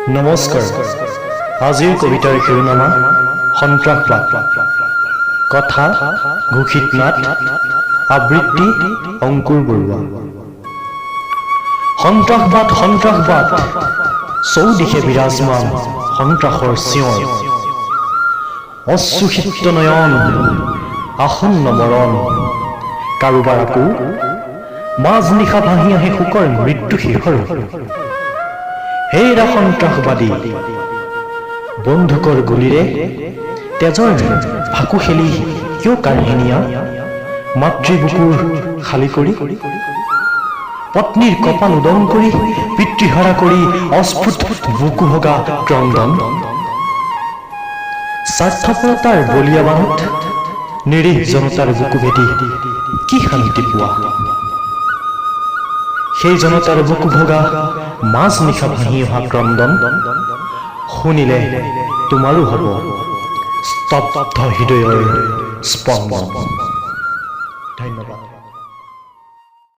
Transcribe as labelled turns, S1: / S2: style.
S1: নমস্কাৰ। আজিৰ কবিতাৰ শিৰোনামা সন্ত্ৰাসবাদ। কথা ঘোষিত নাট, আবৃত্তি অংকুৰ বৰুৱা। সন্ত্ৰাসবাদ সন্ত্ৰাসবাদ, চৌদিশে বিৰাজমান সন্ত্ৰাসৰ চিঞৰ। অশ্ৰুসিক্ত নয়ন, আসন্ন মৰণ। কাৰোবাৰ আকৌ মাজ নিশা ভাহি আহে শোকৰ মৃত্যু শিখৰ। হেৰা সন্ত্ৰাসবাদী, বন্দুকৰ গুলীৰে তেজৰ ফাকু খেলি কিয় কাঢ়িনিয়া মাতৃবুকুৰ খালী কৰি, পত্নীৰ কপাল উদং কৰি পিতৃহাৰা কৰি অস্ফুট বুকু ভগা ক্ৰন্দন। স্বাৰ্থপৰতাৰ বলিয়া বানত নিৰীহ জনতাৰ বুকু ভেটি কি শান্তি পোৱা। সেই জনতাৰ বুকু ভগা মাজ নিশা ভাহি অহা ক্ৰন্দন শুনিলে তোমাৰো হ'ব স্তব্ধ হৃদয়ৰ স্পন্দন। ধন্যবাদ।